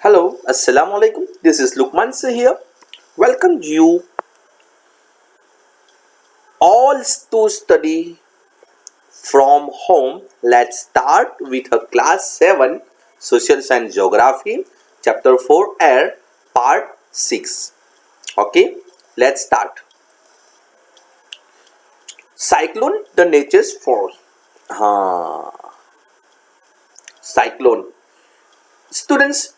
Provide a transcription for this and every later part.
Hello, Assalamu alaikum. This is Lukman Sir here. Welcome you all to study from home. Let's start with a class 7 Social Science Geography chapter 4 air part 6. Okay, let's start. Cyclone the nature's force. Cyclone. Students,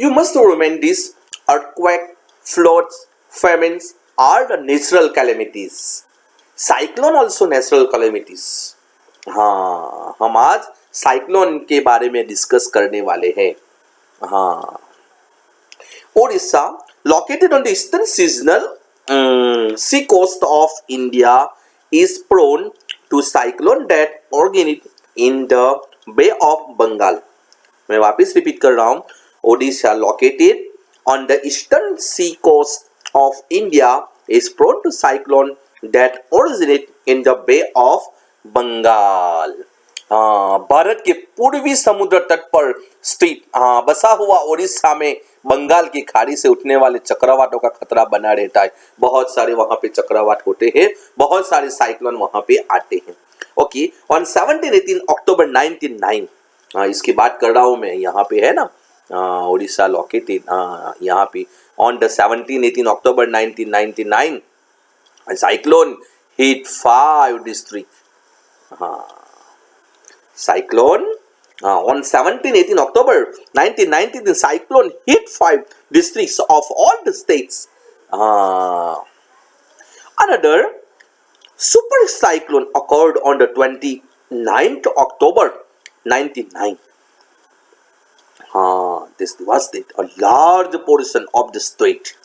you must remember this earthquake, floods, famines are the natural calamities. Cyclone also natural calamities. हाँ, हम आज cyclone के बारे में discuss करने वाले हैं। हाँ, Odisha located on the eastern seasonal sea coast of India is prone to cyclone that originate in the Bay of Bengal. मैं वापस रिपीट कर रहा हूँ। Odisha located on the eastern sea coast of India is prone to cyclone that originate in the Bay of Bengal. Bharat के पूर्वी समुद्र तट पर स्थित बसा हुआ ओडिशा में बंगाल की खाड़ी से उठने वाले चक्रवातों का खतरा बना रहता है। बहुत सारे वहां पे चक्रवात होते हैं, बहुत सारे साइक्लोन वहां पे आते हैं। ओके, ऑन 17-18 अक्टूबर 1909 इसकी बात कर रहा हूं मैं। यहाँ पे है ना ओडिशा लोकेटेड, यहाँ पे on the 17-18 October 1999 cyclone hit 5 districts. Cyclone on 17-18 October 1990, the cyclone hit 5 districts of all the states. Another super cyclone occurred on the 29th October 1999. This devastated a large portion of the state.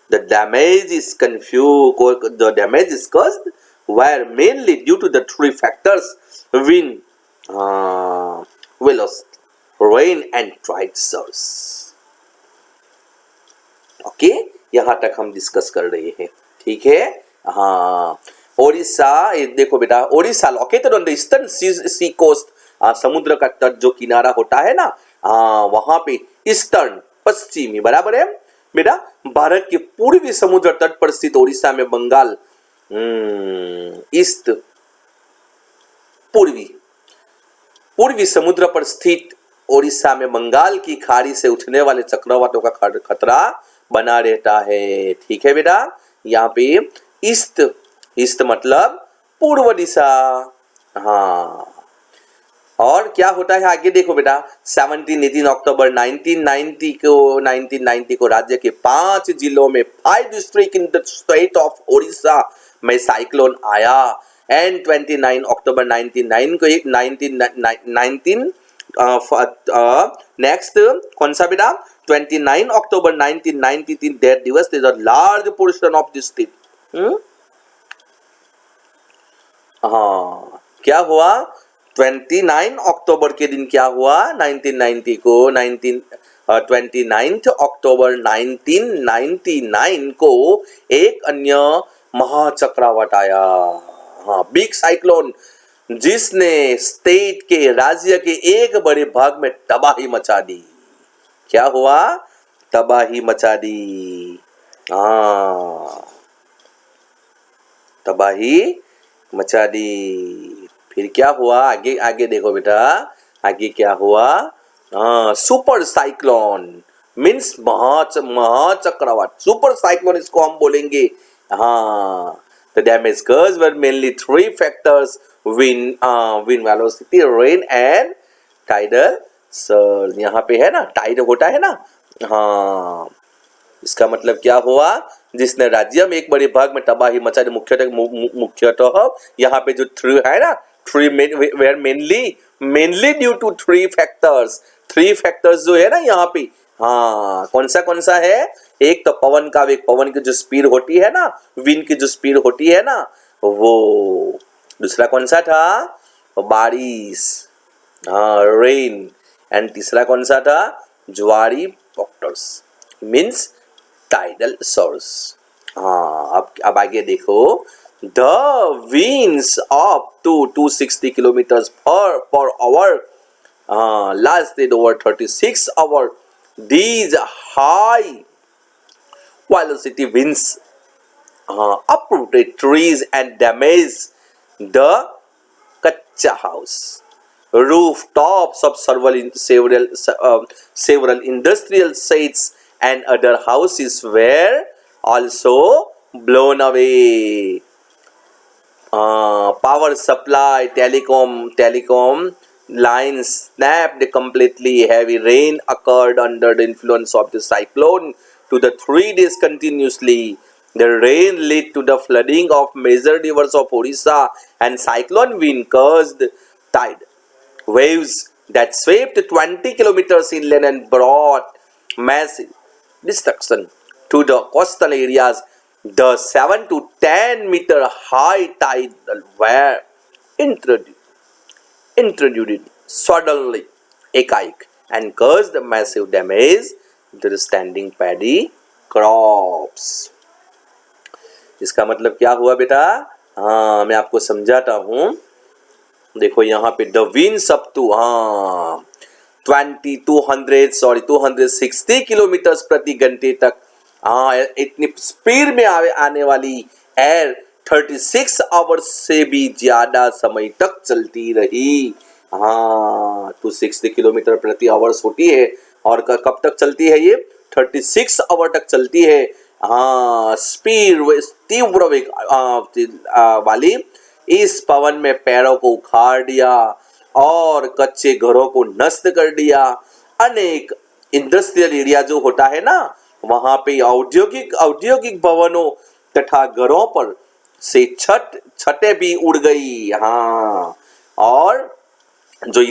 The damage is caused were mainly due to the three factors: wind, velocity, rain and tide source. Okay, यहाँ तक हम discuss कर रहे हैं। ठीक है। ओडिशा, देखो बेटा, Odisha located on the eastern sea coast, समुद्र का तट जो किनारा होता है ना, वहां पे ईस्टर्न पश्चिमी, बराबर है बेटा, भारत के पूर्वी समुद्र तट पर स्थित ओडिशा में बंगाल ईस्ट पूर्वी समुद्र पर स्थित ओडिशा में बंगाल की खाड़ी से उठने वाले चक्रवातों का खतरा बना रहता है। ठीक है बेटा, यहाँ पे ईस्ट मतलब पूर्व दिशा। और क्या होता है आगे देखो बेटा, 17-18 अक्टूबर 1990 को राज्य के 5 जिलों में 5 district in the state of Odisha में साइक्लोन आया। एंड 29 अक्टूबर 1999 को एक 19 नेक्स्ट कौन सा बेटा, 29 अक्टूबर 1993 दैट दिवस is a large portion of the state. क्या हुआ 29 अक्टूबर के दिन, क्या हुआ 1990 को 29 अक्टूबर 1999 को एक अन्य महाचक्रवात आया। बिग साइक्लोन, जिसने स्टेट के राज्य के एक बड़े भाग में तबाही मचा दी। क्या हुआ, तबाही मचा दी। तबाही मचा दी। फिर क्या हुआ आगे देखो बेटा, आगे क्या हुआ, सुपर साइक्लोन मीन्स महाचक्रवात, सुपर साइक्लोन इसको हम बोलेंगे। the damage caused were mainly 3 factors: wind velocity, rain and tidal surge. यहाँ पे है ना, टाइड होता है ना। इसका मतलब क्या हुआ, जिसने राज्य में एक बड़े भाग में तबाही मचा दी। मुख्यतः यहाँ पे जो थ्री है ना, were mainly due to 3 factors. 3 factors जो है ना यहाँ पे, कौन सा है, एक तो पवन का वेग, पवन की जो स्पीड होती है ना, विंड की जो स्पीड होती है ना वो। दूसरा कौन सा था, बारिश, रेन। एंड तीसरा कौन सा था, ज्वारी फैक्टर्स मीन्स टाइडल सोर्स। अब आगे देखो, The winds up to 260 kilometers per hour lasted over 36 hours. These high velocity winds uprooted trees and damaged the Kacha house. Rooftops of several industrial sites and other houses were also blown away. Power supply, telecom lines snapped completely. Heavy rain occurred under the influence of the cyclone to the 3 days continuously. The rain led to the flooding of major rivers of Orissa, and cyclone wind caused tide waves that swept 20 kilometers inland and brought massive destruction to the coastal areas. The 7 to 10 meter high tide were introduced suddenly एकाएक and caused massive damage to the standing paddy crops. इसका मतलब क्या हुआ बेटा? हाँ, मैं आपको समझाता हूँ. देखो यहाँ पे the winds up to 260 kilometre प्रति घंटे तक इतनी स्पीड में आने वाली एयर 36 आवर्स से भी ज्यादा समय तक चलती रही. 260 किलोमीटर प्रति आवर्स होती है और कब तक चलती है ये? 36 आवर तक चलती है. स्पीड तीव्र वेग वाली इस पवन में पेड़ों को उखाड़ दिया और कच्चे घरों को नष्ट कर दिया. अनेक इंडस्ट्रियल एरिया जो होता है ना, वहां पे औद्योगिक भवनों तथा घरों पर से छतें भी उड़ गई. और जो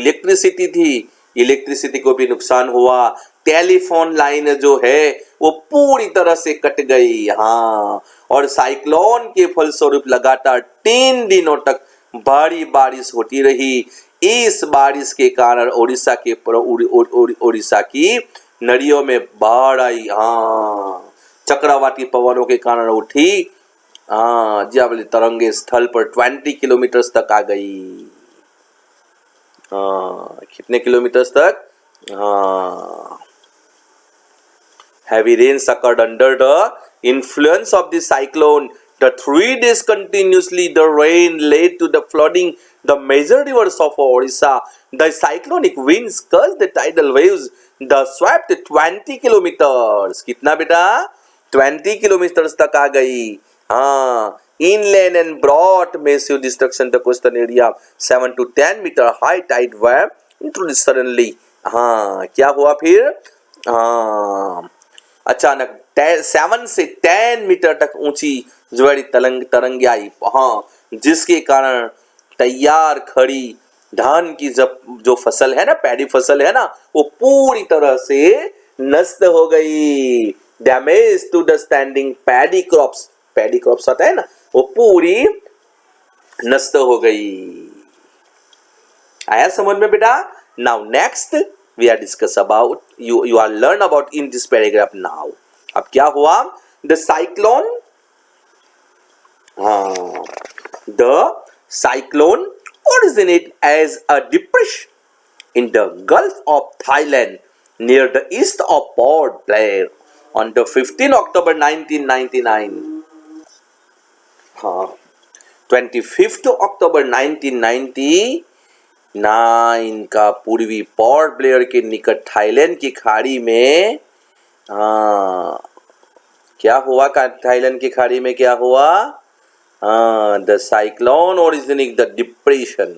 इलेक्ट्रिसिटी को भी नुकसान हुआ. टेलीफोन लाइन जो है वो पूरी तरह से कट गई. और साइक्लोन के फलस्वरूप लगातार 3 दिनों तक भारी बारिश होती रही. इस बारिश के कारण ओडिशा की नदियों में बाढ़ आई. चक्रवाती पवनों के कारण उठी ज्वाली तरंगे स्थल पर 20 किलोमीटर तक आ गई. कितने किलोमीटर तक? Heavy rains occurred under the influence of the cyclone. The 3 days continuously, the rain led to the flooding the major rivers of Orissa. The cyclonic winds caused the tidal waves that swept 20 kilometers. कितना बेटा? 20 kilometers तक आ गई. Inland and brought massive destruction to coastal area. 7 to 10 meter high tide were introduced suddenly. क्या हुआ फिर? अचानक 7 से 10 metre तक ऊंची ज्वारी तरंगे आई. जिसके कारण तैयार खड़ी धान की जो फसल है ना, पैडी फसल है ना, वो पूरी तरह से नष्ट हो गई. Damage to the standing paddy crops आता है ना, वो पूरी नष्ट हो गई. आया समझ में बेटा? Now next we are discuss about you are learn about in this paragraph now. अब क्या हुआ? The cyclone originated as a depression in the Gulf of Thailand near the east of Port Blair on the 15 October 1999. 25 October 1999 का पूर्वी port Blair के निकट Thailand की खाड़ी में क्या हुआ? थाईलैंड की खाड़ी में क्या हुआ? The cyclone originating the depression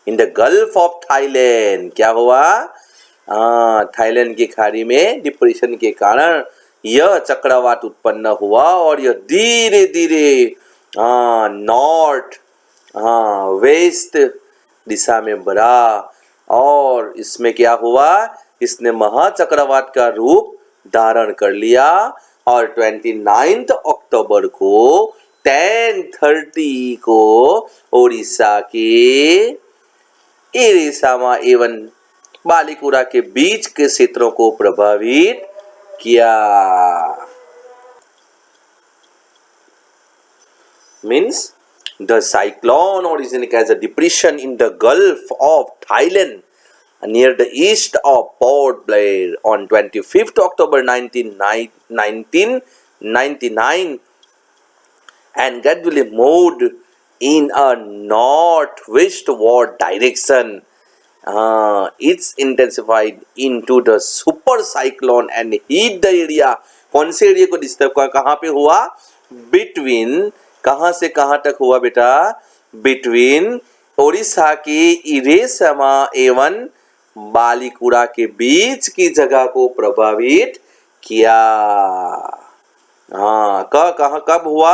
in the gulf of Thailand. क्या हुआ? थाईलैंड की खाड़ी में डिप्रेशन के कारण यह चक्रवात उत्पन्न हुआ और यह धीरे धीरे नॉर्थ वेस्ट दिशा में बढ़ा. और इसमें क्या हुआ? इसने महाचक्रवात का रूप धारण कर लिया और 29 अक्टूबर को 10:30 को ओडिशा के इरिसामा एवं बालिकुरा के बीच के क्षेत्रों को प्रभावित किया. Means The cyclone originated as a depression in the Gulf of Thailand near the east of Port Blair on 25th October 1999 and gradually moved in a northwestward direction. It's intensified into the super cyclone and hit the area. कौन से area को disturb कर कहाँ पे हुआ? Between, कहाँ से कहाँ तक हुआ बेटा? बिटवीन ओडिशा के इरेसमा एवं बालीकुड़ा के बीच की जगह को प्रभावित किया. हाँ, कहाँ कब हुआ?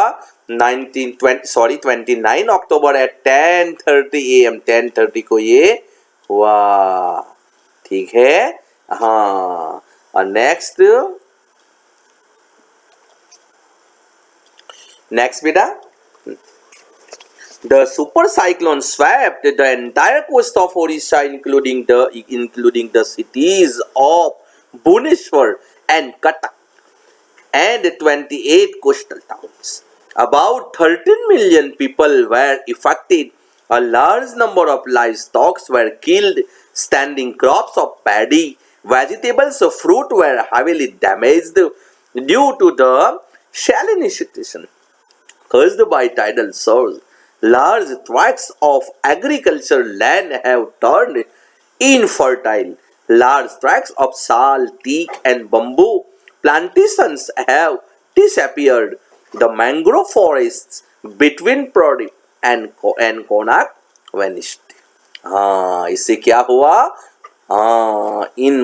29 अक्टूबर एट 10:30 AM 10:30 को ये हुआ. ठीक है. हाँ, और नेक्स्ट बेटा, the super cyclone swept the entire coast of Odisha, including the cities of Bhubaneswar and Cuttack and 28 coastal towns. About 13 million people were affected. A large number of livestock were killed. Standing crops of paddy, vegetables, and fruit were heavily damaged due to the salinization caused by tidal surge. Large tracts of agricultural land have turned infertile. Large tracts of sal, teak, and bamboo plantations have disappeared. The mangrove forests between Pradip and Konark vanished. हाँ, इससे क्या हुआ? हाँ, इन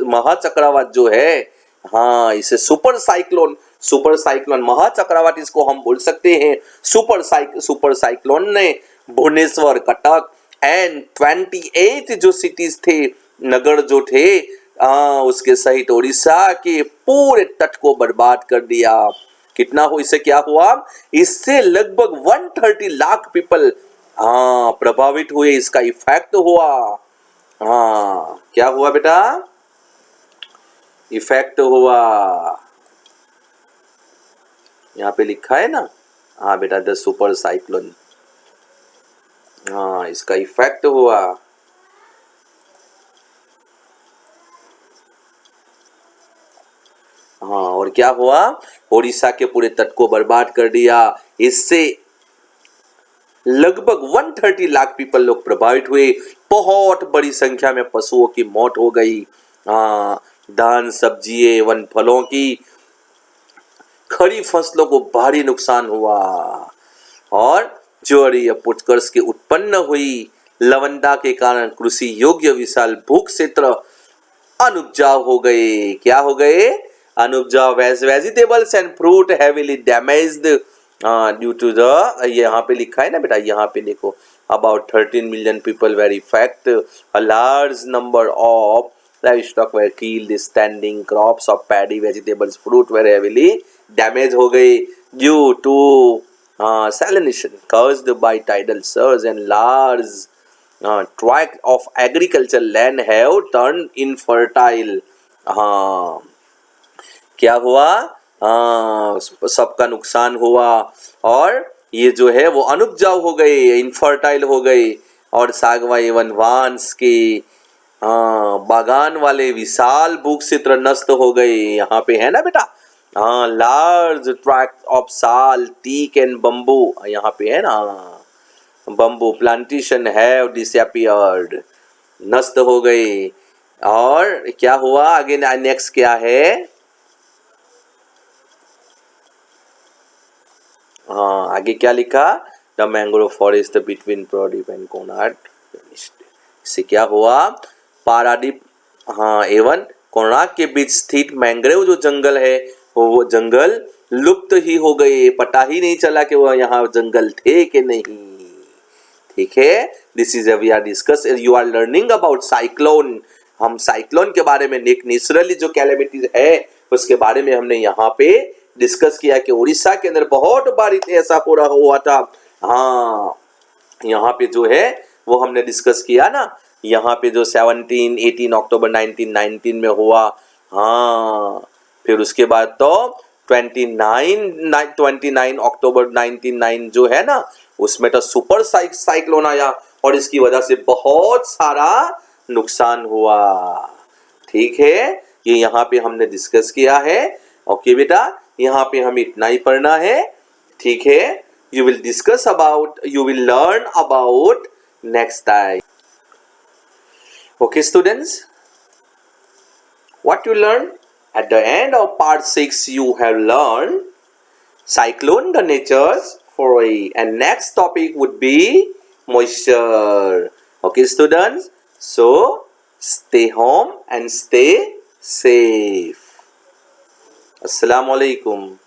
महाचक्रवात जो है, हाँ, इसे super cyclone महाचक्रवात इसको हम बोल सकते हैं. सुपर साइक्लोन ने भुवनेश्वर, कटक एंड 28 जो सिटीज थे, नगर जो थे, उसके सहित उड़ीसा के पूरे तट को बर्बाद कर दिया. कितना हो? इससे क्या हुआ? इससे लगभग 130 लाख पीपल प्रभावित हुए. इसका इफेक्ट हुआ. हाँ, क्या हुआ बेटा? इफेक्ट हुआ. यहाँ पे लिखा है ना. हाँ बेटा, द सुपर साइक्लोन. हाँ, इसका इफेक्ट हुआ. हाँ, और क्या हुआ? ओडिशा के पूरे तट को बर्बाद कर दिया. इससे लगभग 130 लाख पीपल लोग प्रभावित हुए. बहुत बड़ी संख्या में पशुओं की मौत हो गई. धान, सब्जी एवं फलों की खरीफ फसलों को भारी नुकसान हुआ और ज्वारी या पुष्कर्ष की उत्पन्न हुई लवणता के कारण कृषि योग्य विशाल भू क्षेत्र अनुपजाऊ हो गए. क्या हो गए? अनुपजाऊ. Vegetables and fruit heavily damaged due to the, यहाँ पे लिखा है ना बेटा, यहाँ पे देखो, about 13 million people were affected. A large number of livestock were killed. Standing crops of paddy, vegetables, fruit were heavily damaged हो गए due to salinization caused by tidal surge, and large tract of agricultural land have turned infertile. क्या हुआ? सबका नुकसान हुआ और ये जो है वो अनुपजाऊ हो गए, इनफर्टाइल हो गए. और सागवा एवं वांस के बागान वाले विशाल भू क्षेत्र नष्ट हो गए. यहाँ पे है ना बेटा, लार्ज ट्रैक्ट ऑफ साल, टीक एंड बम्बू, यहाँ पे है ना, बम्बू प्लांटेशन हैव डिसअपीयर्ड, नष्ट हो गए. और क्या हुआ आगे? नेक्स्ट क्या है? आगे क्या लिखा? The mangrove forest between Paradip and Konark. इससे क्या हुआ? पारादीप एवं कोणार्क के बीच स्थित मैंग्रोव जो जंगल है वो जंगल लुप्त ही हो गए. पता ही नहीं चला कि वो यहाँ जंगल थे कि नहीं. ठीक है. This is we are discuss, you are learning about cyclone. हम साइक्लोन के बारे में नेचुरली जो कैलेमिटीज है उसके बारे में हमने यहाँ पे डिस्कस किया कि उड़ीसा के अंदर बहुत बार ऐसा हो रहा हुआ था. यहाँ पे जो है वो हमने डिस्कस किया ना. यहाँ पे जो 18 अक्टूबर 1919 में हुआ. फिर उसके बाद तो 29 अक्टूबर 99 जो है ना, उसमें तो सुपर साइक्लोन आया और इसकी वजह से बहुत सारा नुकसान हुआ। ठीक है, ये यहाँ पे हमने डिस्कस किया है। ओके बेटा, यहाँ पे हमें इतना ही पढ़ना है। ठीक है, you will learn about next time. Okay students, what you learn at the end of part 6, you have learned cyclone, the nature's foray, and next topic would be moisture. Okay students, so stay home and stay safe. Assalamu alaikum.